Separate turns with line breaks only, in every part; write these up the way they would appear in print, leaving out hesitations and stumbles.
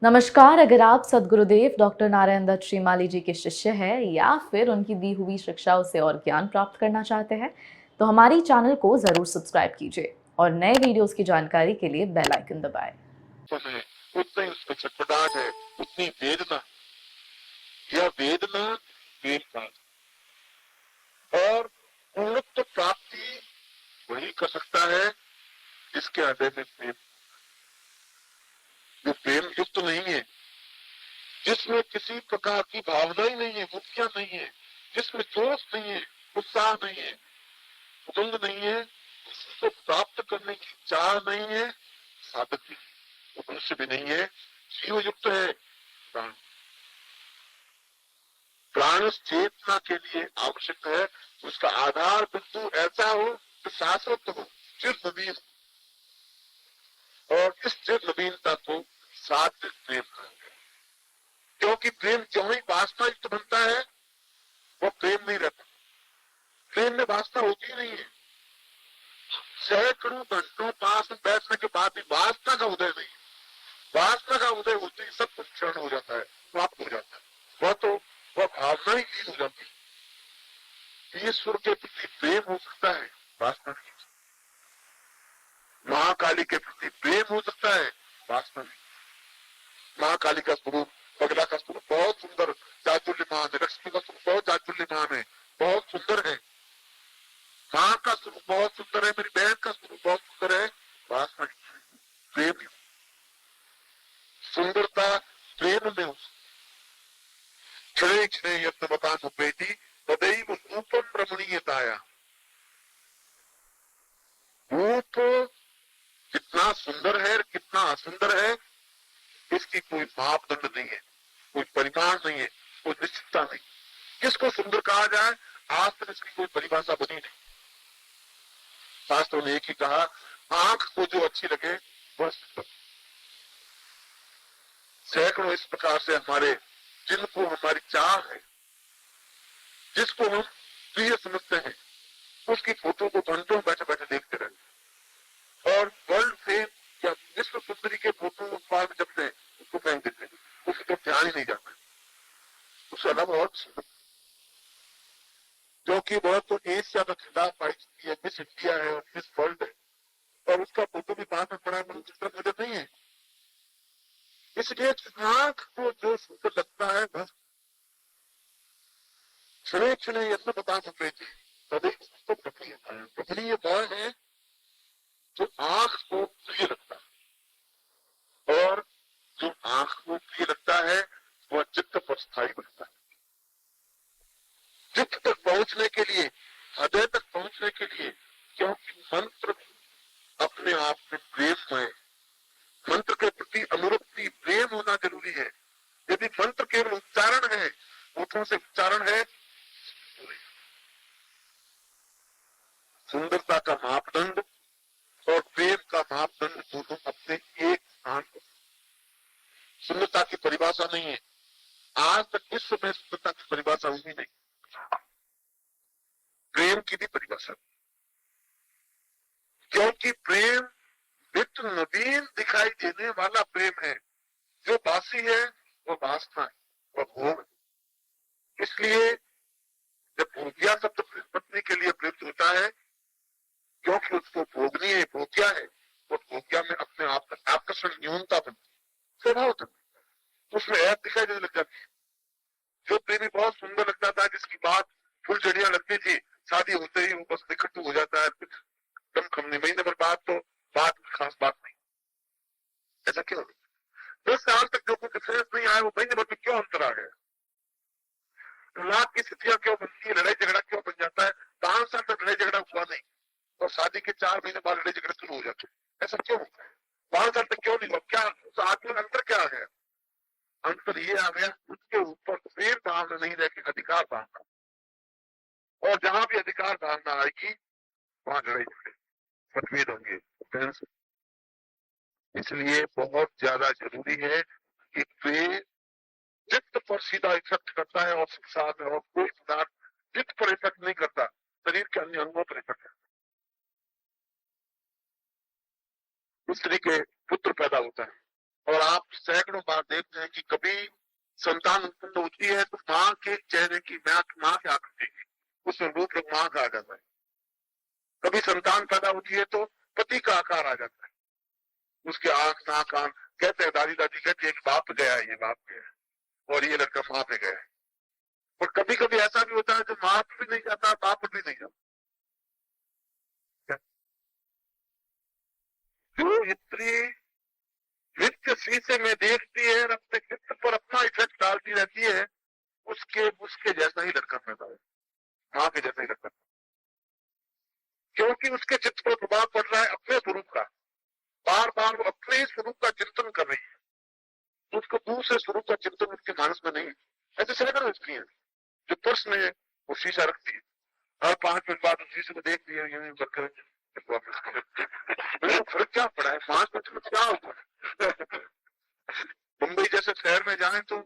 नमस्कार। अगर आप सद्गुरुदेव डॉक्टर नारायण दत्त श्रीमाली जी के शिष्य हैं या फिर उनकी दी हुई शिक्षाओं से और ज्ञान प्राप्त करना चाहते हैं तो हमारी चैनल को जरूर सब्सक्राइब कीजिए और नए वीडियोस की जानकारी के लिए बेल आइकन दबाएं।
उतना ही उसमें छटपटाहट है, उतनी वेदना। यह वेदना प्रेम का और पूर्णत्व प्राप्ति वही कर सकता है जिसके हृदय में प्रेम, जो प्रेम युक्त नहीं है, जिसमें किसी प्रकार की भावना ही नहीं है, बुद्धियां नहीं है, जिसमें जोश नहीं है, उत्साह नहीं है, उमंग नहीं है, उसको प्राप्त करने की चाह नहीं है, साधक भी मनुष्य भी नहीं है, जीव युक्त है। प्राण प्राण चेतना के लिए आवश्यक है, उसका आधार बिंदु ऐसा हो कि शाश्वत हो, चिर नवीन। और इस चिर नवीनता को सात्विक प्रेम कहा, क्योंकि प्रेम जो ही वासना युक्त बनता है वो प्रेम नहीं रहता। प्रेम में वासना होती ही नहीं है। सैकड़ों घंटों पास में बैठने के बाद भी वासना का उदय नहीं। वासना का उदय होते ही सब कुछ क्षण हो जाता है, समाप्त हो जाता है। वह भावना ही लीन हो जाती है। ईश्वर के प्रति प्रेम हो सकता है, वासना नहीं। महाकाली के प्रति प्रेम हो सकता है, वासना नहीं। महाकाली का स्वरूप, पगला का स्वरूप बहुत सुंदर चातुर्यमान है, लक्ष्मी का स्वरूप बहुत चातुर्यमान है, बहुत सुंदर है। माँ का स्वरूप बहुत सुंदर है, मेरी बहन का स्वरूप बहुत सुंदर है, वासना प्रेम। सुंदरता प्रेम में हो। क्षणे क्षणे यत्न बतान बेटी तदैव रूपम रमणीयताया। रूप कितना सुंदर है, कितना असुंदर है, इसकी कोई मापदंड नहीं है, कोई परिमाण नहीं है, कोई निश्चितता नहीं। किसको सुंदर कहा जाए, आज तक इसकी कोई परिभाषा बनी नहीं। शास्त्रों ने एक ही कहा, आंख को जो अच्छी लगे वह सुंदर। सैकड़ों इस प्रकार से हमारे, जिनको हमारी चाह है, जिसको हम प्रिय समझते हैं, उसकी फोटो को घंटों बैठे बैठे देखते रहते, और वर्ल्ड फेम या विश्व सुंदरी के फोटो अखबार में जब से उसको फेंक देते हैं, उसकी तो ध्यान ही नहीं जाता। उससे अलावा और क्योंकि वह तो एशिया का खिताब पाई चुकी है, मिस इंडिया है और मिस वर्ल्ड है, और उसका फोटो भी बाद में बड़ा नजर नहीं है। इसलिए आंख को जो सुंदर लगता है बस क्षणे क्षणे यत्न बता सकते थे, तभी उसको प्रक्रिय है। प्रक्रिय वह है जो आंख को प्रिय लगता है, और जो आंख को प्रिय लगता है वह चित्त पर स्थायी बनता है। चित्त तक पहुंचने के लिए, हृदय तक पहुंचने के लिए, क्योंकि मंत्र अपने आप में प्रेम है, मंत्र के प्रति अनुरक्ति प्रेम होना जरूरी है। यदि मंत्र केवल उच्चारण है, होठों से उच्चारण है, सुंदरता का मापदंड और प्रेम का मापदंड दोनों अपने एक स्थान पर। सुंदरता की परिभाषा नहीं है, आज तक विश्व में सुंदरता की परिभाषा हुई नहीं। प्रेम की भी परिभाषा, क्योंकि प्रेम नित्य नवीन दिखाई देने वाला प्रेम है। जो बासी है वो वासना है, वह भोग। इसलिए जब भोगिया शब्द पत्नी के लिए प्रयुक्त होता है, क्योंकि उसको भोगनी है, भोग्या है, वो भोग्या में अपने आप तक आकर्षण न्यूनता बनती है, स्वभाव तक उसमें ऐप दिखाई देने लग जाती है। जो प्रेमी बहुत सुंदर लगता था, जिसकी बात फुलझड़ियां लगती थी, शादी होते ही वो बस निकट हो जाता है, कुछ दम खमने महीने भर बाद तो बात खास बात नहीं। ऐसा क्यों? 10 साल तक जो कुछ डिफरेंस नहीं आया, वो महीने भर में क्यों अंतर आ गया? लाख की स्थितियां क्यों बनती है, लड़ाई झगड़ा क्यों बन जाता है? 5 साल तक लड़ाई झगड़ा हुआ नहीं और शादी के 4 महीने बाद लड़ाई झगड़ा शुरू हो जाते हैं। ऐसा क्यों होता है? 5 साल तक क्यों नहीं हुआ? क्या उस आत्म में अंतर क्या आ गया? अंतर ये आ गया, उसके ऊपर प्रेम भावना नहीं रहकर अधिकार भावना, और जहां भी अधिकार भावना आएगी वहां लड़ाई झगड़े, मतभेद होंगे। इसलिए बहुत ज्यादा जरूरी है कि प्रेम चित्त पर सीधा इफेक्ट करता है, और शिक्षा में और कोई पदार्थ चित्त पर इफेक्ट नहीं करता, शरीर के अन्य अंगों पर इफेक्ट करता है। स्त्री के पुत्र पैदा होता है और आप सैकड़ों बार देखते हैं कि कभी संतान उत्पन्न होती है तो माँ के चेहरे की माँ की आकृति की उसमें रूप माँ का आ जाता है। कभी संतान पैदा होती है तो पति का आकार आ जाता है, उसके आंख नाक कान। कहते हैं दादी दादी कहती है कि बाप गया है, ये बाप गया है और ये लड़का माँ पे गया है। और कभी कभी ऐसा भी होता है जो माँ भी नहीं जाता, बाप भी नहीं जाता। जो स्त्री नित्य शीशे में देखती है और अपने चित्र पर अपना इफेक्ट डालती रहती है, उसके उसके जैसा ही लड़का पैदा है, माँ के जैसा ही लड़का, क्योंकि उसके चित्र पर प्रभाव पड़ रहा है अपने स्वरूप का। बार बार वो अपने ही स्वरूप का चिंतन कर रही है, उसको दूसरे स्वरूप का चिंतन उसके मानस में नहीं है। ऐसे सैकड़ों स्त्री है जो पर्स में वो शीशा रखती है और 5 मिनट बाद उस शीशे को देखती है, यूं करके फर्क क्या पड़ा है 5 मिनट में, क्या होगा। मुंबई जैसे शहर में जाए तो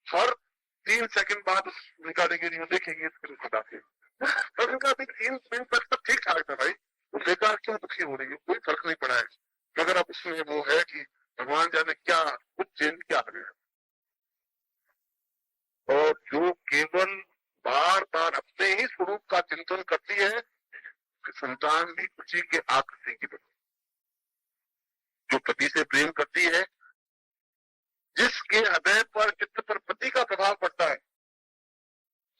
हर 3 सेकंड बाद निकालेंगे, नहीं देखेंगे और उनका अभी 3 मिनट तक तो ठीक ठाक था भाई, वो बेकार क्यों दुखी हो रही है, कोई फर्क नहीं पड़ा है। मगर अब उसमें वो है कि भगवान जाने क्या कुछ चेंज क्या आ गया। और जो केवल बार बार अपने ही स्वरूप का चिंतन करती है, संतान भी उसी के आकृति की तरह। जो पति से प्रेम करती है, जिसके हृदय पर चित्त पर पति का प्रभाव पड़ता है,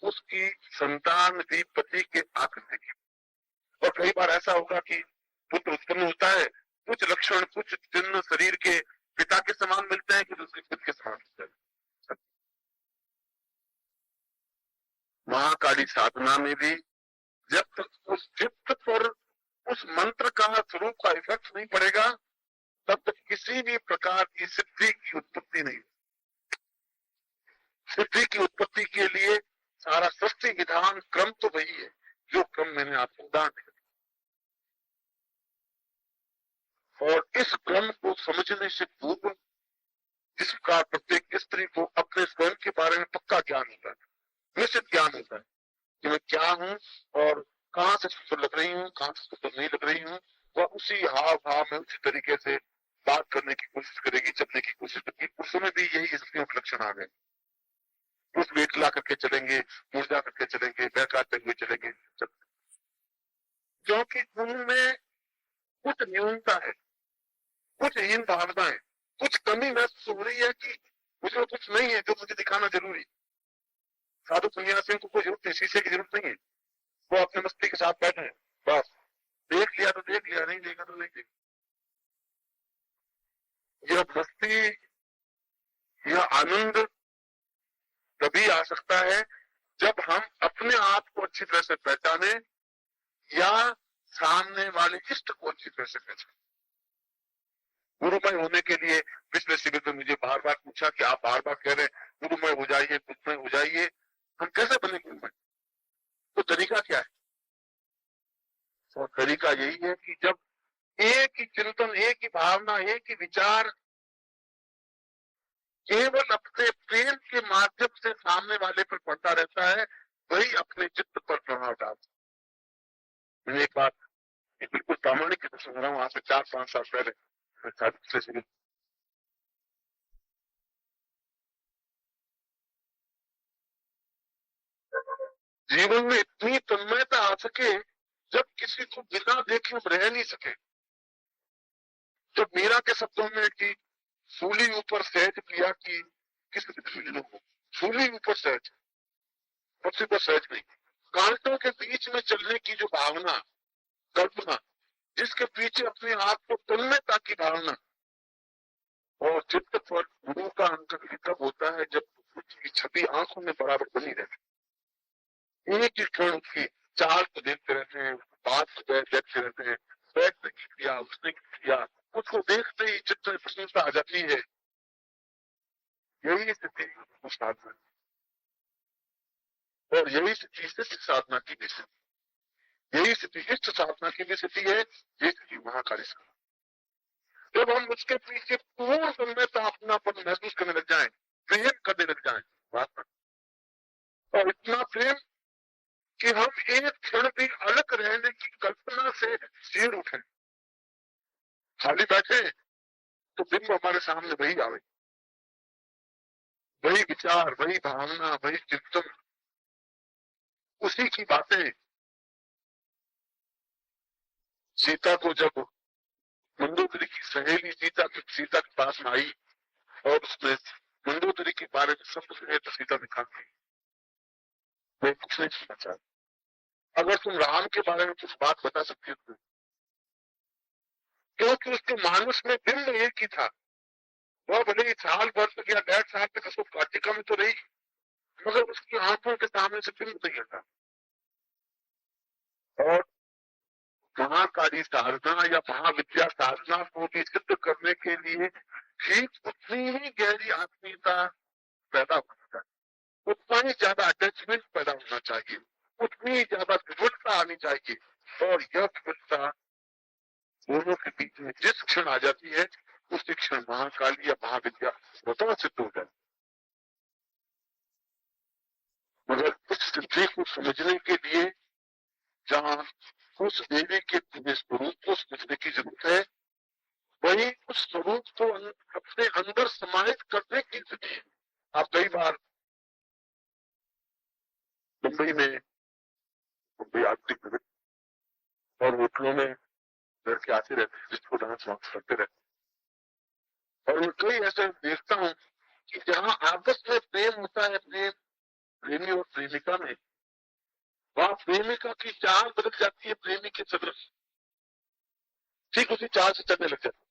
उसकी संतान भी पति के आकृति की। और कई बार ऐसा होगा कि पुत्र उत्पन्न होता है, कुछ लक्षण कुछ चिन्ह शरीर के पिता के समान मिलते हैं कि दूसरे पिता के समान मिलते हैं। महाकाली साधना में भी जब तक उस चित्त पर उस मंत्र का स्वरूप का इफेक्ट नहीं पड़ेगा, तब तक किसी भी प्रकार की सिद्धि की उत्पत्ति नहीं। सिद्धि की उत्पत्ति के लिए सारा सृष्टि विधान क्रम तो वही है जो क्रम मैंने आपको दान दिया। और इस क्रम को समझने से पूर्व जिसका प्रत्येक स्त्री को अपने स्वयं के बारे में पक्का ज्ञान होता है, निश्चित ज्ञान होता है कि मैं क्या हूँ और कहाँ से सुंदर लग रही हूँ, कहाँ से सुंदर नहीं लग रही हूँ। वह उसी हाव भाव में उसी तरीके से बात करने की कोशिश करेगी, चलने की कोशिश करेगी। उस समय भी यही स्त्रियों के लक्षण आ गए, कुछ वेट ला करके चलेंगे, मुर्जा करके चलेंगे, बहकाते हुए चलेंगे, क्योंकि उनमें कुछ न्यूनता है, कुछ हीन भावना है, कुछ कमी महसूस हो रही है कि मुझे कुछ नहीं है जो मुझे दिखाना जरूरी। साधु सन्यासियों को कोई जरूरत नहीं, शीशे की जरूरत नहीं है, वो अपने मस्ती के साथ बैठे हैं, बस देख लिया तो देख लिया, नहीं देखा तो नहीं देखा। यह मस्ती, यह आनंद तभी आ सकता है जब हम अपने आप को अच्छी तरह से पहचाने या सामने वाले इष्ट को अच्छी तरह से पहचाने। गुरुमय होने के लिए पिछले शिविर में मुझे बार बार पूछा कि आप बार बार कह रहे हैं गुरुमय हो जाइए, गुरुमय हो जाइए, हम कैसे बने गुरुमय? तो तरीका क्या है? तो तरीका यही है कि जब एक ही चिंतन, एक ही भावना, एक ही विचार केवल अपने प्रेम के माध्यम से सामने वाले पर पड़ता रहता है, वही अपने चित्त पर प्रभाव डालता है। मैंने एक बात बिल्कुल प्रामाणिक सुन रहा हूँ, आज से 4-5 साल पहले जीवन में इतनी तन्मयता आ सके जब किसी को बिना देखे हम रह नहीं सके। जब मीरा के शब्दों में कि सूली ऊपर सहज प्रिया की किस सूली ऊपर सहज, पृथ्वी पर सहज नहीं। कांटों के बीच में चलने की जो भावना, कल्पना, जिसके पीछे अपने आप को तन्मयता की भावना, और चित्त पर गुरु का अंक कब होता है? जब उसकी छवि आंखों में बराबर बनी रहती, एक ही क्षण उसकी चाल को देखते रहते हैं, बात को देखते रहते हैं, बैठने की क्रिया, उसने की क्रिया, उसको देखते ही चित्त में प्रसन्नता आ जाती है। यही स्थिति साधना, और यही स्थिति शिष्ट साधना की भी स्थिति, यही स्थिति इष्ट साधना की भी स्थिति है, ये स्थिति महाकाली साधना। जब हम उसके पीछे पूर्ण तन्मयता अपनापन महसूस करने लग जाएं, प्रेम करने लग जाएं, और इतना प्रेम कि हम एक क्षण भी अलग रहने की कल्पना से चीर उठे, खाली बैठे तो बिंब हमारे सामने वही आवे, वही विचार, वही भावना, वही चिंतन, उसी की बातें। सीता को जब मंदोदरी की सहेली सीता के पास में आई और उसने मंदोदरी के बारे में सब कुछ तो सीता ने कहा मैं कुछ नहीं सुनना चाहती, अगर तुम राम के बारे में कुछ बात बता सकती हो तो। क्योंकि उसके मानस में बिंब एक ही था। वह भले ही साल भर तक या 1.5 साल तक उसको वाटिका में तो रही, मगर उसकी आंखों के सामने से बिंब नहीं हटा। और महाकाली साधना या महाविद्या साधना को भी सिद्ध करने के लिए ठीक उतनी ही गहरी आत्मीयता पैदा होना चाहिए, उतना ही ज्यादा अटैचमेंट पैदा होना चाहिए, उतनी ही ज्यादा विविधता आनी चाहिए। और यह विविधता दोनों के बीच में जिस क्षण आ जाती है उसी क्षण महाकाली या महाविद्या स्वतः सिद्ध हो जाती। मगर उस सिद्धि को समझने के लिए जहाँ उस देवी के स्वरूप को समझने की जरूरत है, वही उस स्वरूप को अपने अंदर समाहित करने की स्थिति है। आप कई बार मुंबई आर्थिक और होटलों में लड़के आते रहते हैं जिसको डांस वांस करते रहते हैं, और मैं कई ऐसे देखता हूँ कि जहाँ आपस में प्रेम होता है अपने प्रेमी और प्रेमिका में, वहां प्रेमिका की चाल बदल जाती है प्रेमी के सदृश, ठीक उसी चाल से चलने लग जाती है,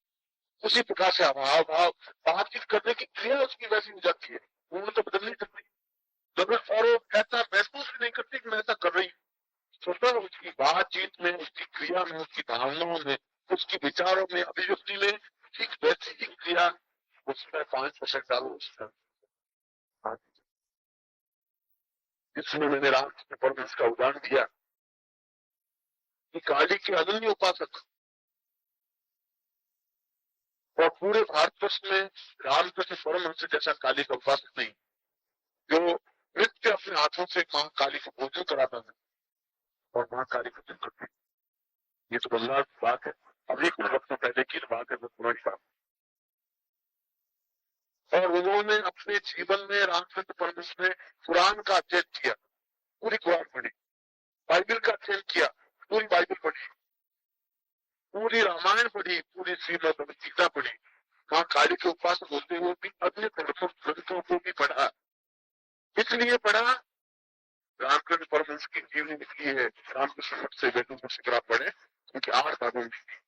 उसी प्रकार से हाव भाव बातचीत करने की क्रिया उसकी वैसी हो जाती है, वो तो बदल नहीं सकती। और वो ऐसा महसूस भी नहीं करती कि मैं ऐसा कर रही हूँ। स्वतः उसकी बातचीत में, उसकी क्रिया में, उसकी भावनाओं में, उसकी विचारों में, अभिव्यक्ति में ठीक वैसी ही क्रिया उसमें 5% डालो उसका। इसमें मैंने रामकृष्ण परमहंस का उदाहरण दिया कि काली के अनन्य उपासक और पूरे भारतवर्ष में रामकृष्ण परमहंस जैसा काली का उपासक नहीं, जो नित्य अपने हाथों से मां काली को भोजन कराता है और मां काली को पूजन करती है। ये तो बंगाल की बात है, अभी कुछ वक्त पहले की बात है, पुरानी बात। और उन्होंने अपने जीवन में रामकृष्ण परमहंस ने कुरान का अध्ययन किया, पूरी कुरान पढ़ी, बाइबल का अध्ययन किया, पूरी बाइबल पढ़ी, पूरी रामायण पढ़ी, पूरी श्रीमद् भगवद गीता पढ़ी, मां काली के उपासक होते हुए भी अन्य ग्रंथों को भी पढ़ा। इसलिए पढ़ा रामकृष्ण परमहंस की जीवनी लिखी है, रामकृष्ण मठ से वेदों को शिकरा पढ़े, उनके 8 भागों में लिखी।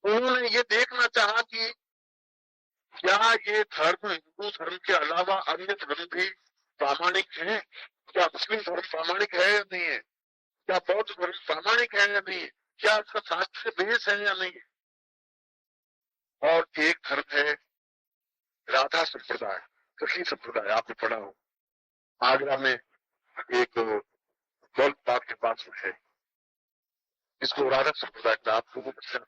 उन्होंने ये देखना चाहा कि क्या ये धर्म हिंदू धर्म के अलावा अन्य धर्म भी प्रामाणिक है, क्या मुस्लिम धर्म प्रामाणिक है या नहीं है, क्या बौद्ध धर्म प्रामाणिक है या नहीं है, क्या इसका शास्त्रीय बेस है या नहीं है। और एक धर्म है राधा संप्रदाय, कृष्ण संप्रदाय, आपने पढ़ा हो, आगरा में एक दौलत बाग के पास में है, इसको राधा संप्रदाय का आप लोगों को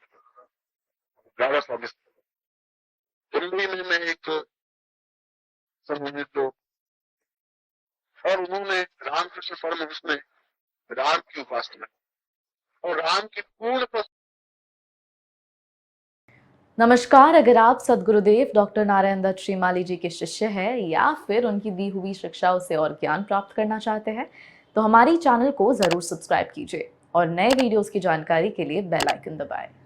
राधा स्वामी। दिल्ली में मैं एक संबंधित लोग, और उन्होंने रामकृष्ण परमहंस ने राम की उपासना और राम की पूर्ण।
नमस्कार, अगर आप सद्गुरुदेव डॉक्टर नारायण दत्त श्रीमाली जी के शिष्य हैं या फिर उनकी दी हुई शिक्षाओं से और ज्ञान प्राप्त करना चाहते हैं तो हमारी चैनल को जरूर सब्सक्राइब कीजिए और नए वीडियोस की जानकारी के लिए बेल आइकन दबाएं।